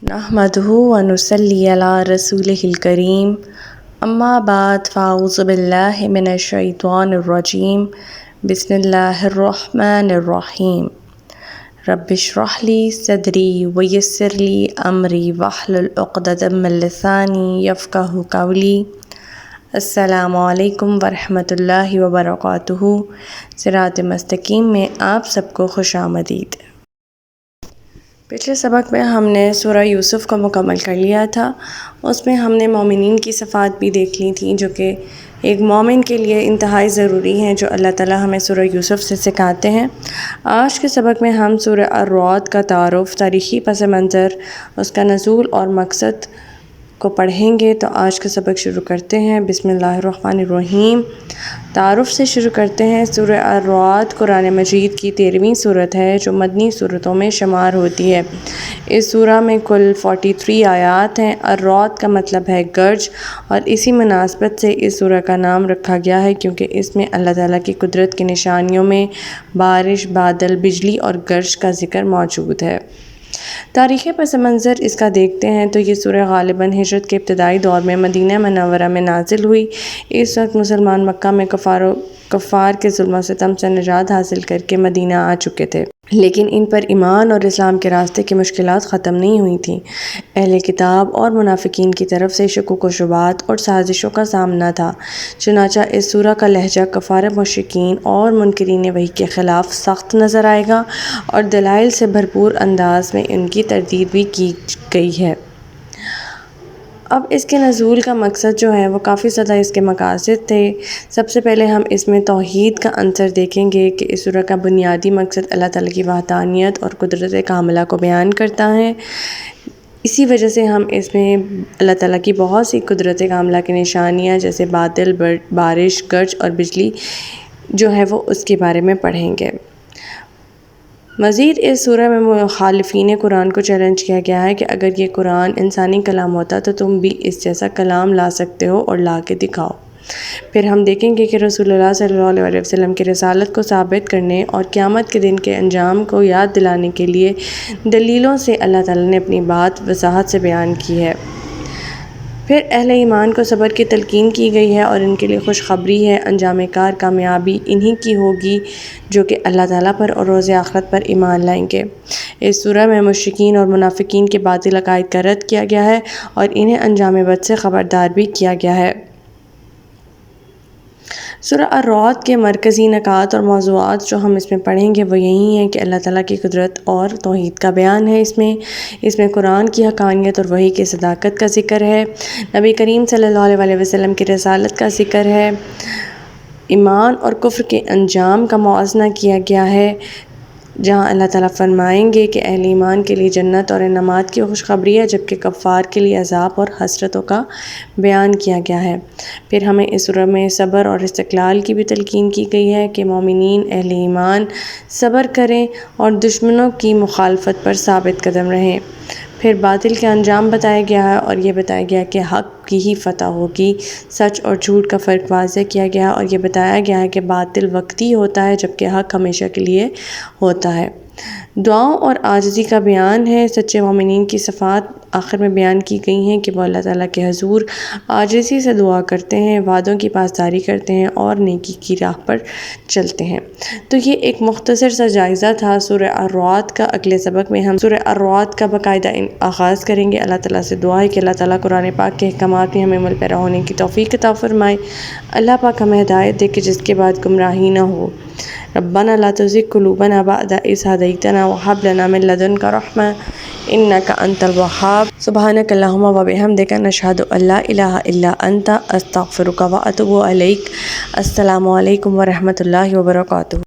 نحمده ونصلي على رسوله الكريم اما بعد فاعوذ بالله من الشيطان الرجيم بسم الله الرحمن الرحيم رب اشرح لي صدري ويسر لي امري واحلل عقدة من لساني يفقهوا قولي السلام علیکم ورحمۃ اللہ وبرکاتہ۔ صراط مستقیم میں آپ سب کو خوش آمدید۔ پچھلے سبق میں ہم نے سورہ یوسف کو مکمل کر لیا تھا۔ اس میں ہم نے مومنین کی صفات بھی دیکھ لی تھیں جو کہ ایک مومن کے لیے انتہائی ضروری ہیں، جو اللہ تعالیٰ ہمیں سورہ یوسف سے سکھاتے ہیں۔ آج کے سبق میں ہم سورہ الرعد کا تعارف، تاریخی پس منظر، اس کا نزول اور مقصد کو پڑھیں گے۔ تو آج کا سبق شروع کرتے ہیں۔ بسم اللہ الرحمن الرحیم۔ تعارف سے شروع کرتے ہیں۔ سورہ الرعد قرآن مجید کی 13ویں سورت ہے جو مدنی سورتوں میں شمار ہوتی ہے۔ اس سورہ میں کل 43 آیات ہیں۔ الرعد کا مطلب ہے گرج، اور اسی مناسبت سے اس سورہ کا نام رکھا گیا ہے کیونکہ اس میں اللہ تعالیٰ کی قدرت کی نشانیوں میں بارش، بادل، بجلی اور گرج کا ذکر موجود ہے۔ تاریخ پس منظر اس کا دیکھتے ہیں تو یہ سورہ غالباً ہجرت کے ابتدائی دور میں مدینہ منورہ میں نازل ہوئی۔ اس وقت مسلمان مکہ میں کفار کے ظلم و ستم سے نجات حاصل کر کے مدینہ آ چکے تھے، لیکن ان پر ایمان اور اسلام کے راستے کی مشکلات ختم نہیں ہوئی تھیں۔ اہل کتاب اور منافقین کی طرف سے شکوک و شبہات اور سازشوں کا سامنا تھا۔ چنانچہ اس سورہ کا لہجہ کفار مشرکین اور منکرین وحی کے خلاف سخت نظر آئے گا، اور دلائل سے بھرپور انداز میں ان کی تردید بھی کی گئی ہے۔ اب اس کے نزول کا مقصد جو ہے وہ کافی زیادہ اس کے مقاصد تھے۔ سب سے پہلے ہم اس میں توحید کا عنصر دیکھیں گے کہ اس سورہ کا بنیادی مقصد اللہ تعالیٰ کی وحدانیت اور قدرت کاملہ کو بیان کرتا ہے۔ اسی وجہ سے ہم اس میں اللہ تعالیٰ کی بہت سی قدرت کاملہ کی نشانیاں جیسے بادل، بارش، گرج اور بجلی جو ہے وہ اس کے بارے میں پڑھیں گے۔ مزید اس سورہ میں مخالفین قرآن کو چیلنج کیا گیا ہے کہ اگر یہ قرآن انسانی کلام ہوتا تو تم بھی اس جیسا کلام لا سکتے ہو اور لا کے دکھاؤ۔ پھر ہم دیکھیں گے کہ رسول اللہ صلی اللہ علیہ وسلم کی رسالت کو ثابت کرنے اور قیامت کے دن کے انجام کو یاد دلانے کے لیے دلیلوں سے اللہ تعالیٰ نے اپنی بات وضاحت سے بیان کی ہے۔ پھر اہل ایمان کو صبر کی تلقین کی گئی ہے اور ان کے لیے خوشخبری ہے۔ انجام کار کامیابی انہی کی ہوگی جو کہ اللہ تعالیٰ پر اور روز آخرت پر ایمان لائیں گے۔ اس سورہ میں مشرکین اور منافقین کے باطل عقائد کا رد کیا گیا ہے اور انہیں انجام بد سے خبردار بھی کیا گیا ہے۔ سورہ الرعد کے مرکزی نکات اور موضوعات جو ہم اس میں پڑھیں گے وہ یہی ہیں کہ اللہ تعالیٰ کی قدرت اور توحید کا بیان ہے۔ اس میں قرآن کی حقانیت اور وحی کی صداقت کا ذکر ہے۔ نبی کریم صلی اللہ علیہ وسلم کی رسالت کا ذکر ہے۔ ایمان اور کفر کے انجام کا موازنہ کیا گیا ہے، جہاں اللہ تعالیٰ فرمائیں گے کہ اہل ایمان کے لیے جنت اور انعامات کی خوشخبری ہے، جبکہ کفار کے لیے عذاب اور حسرتوں کا بیان کیا گیا ہے۔ پھر ہمیں اس سورہ میں صبر اور استقلال کی بھی تلقین کی گئی ہے کہ مومنین اہل ایمان صبر کریں اور دشمنوں کی مخالفت پر ثابت قدم رہیں۔ پھر باطل کے انجام بتایا گیا ہے اور یہ بتایا گیا کہ حق کی ہی فتح ہوگی۔ سچ اور جھوٹ کا فرق واضح کیا گیا اور یہ بتایا گیا ہے کہ باطل وقتی ہوتا ہے جبکہ حق ہمیشہ کے لیے ہوتا ہے۔ دعاؤں اور عاجزی کا بیان ہے۔ سچے مومنین کی صفات آخر میں بیان کی گئی ہیں کہ وہ اللہ تعالیٰ کے حضور عاجزی سے دعا کرتے ہیں، وعدوں کی پاسداری کرتے ہیں اور نیکی کی راہ پر چلتے ہیں۔ تو یہ ایک مختصر سا جائزہ تھا سورہ الرعد کا۔ اگلے سبق میں ہم سورہ الرعد کا باقاعدہ آغاز کریں گے۔ اللہ تعالیٰ سے دعا ہے کہ اللہ تعالیٰ قرآن پاک کے احکامات میں ہمیں عمل پیرا ہونے کی توفیق عطا فرمائے۔ اللہ پاک ہمیں ہدایت دے کہ جس کے بعد گمراہی نہ ہو۔ ربنا لا تزغ قلوبنا بعد إذ هديتنا وهب لنا من لدنك رحمة إنك أنت الوهاب سبحانك اللهم وبحمدك نشهد أن لا إله إلا أنت أستغفرك وأتوب إليك۔ السلام علیکم ورحمۃ اللہ وبرکاتہ۔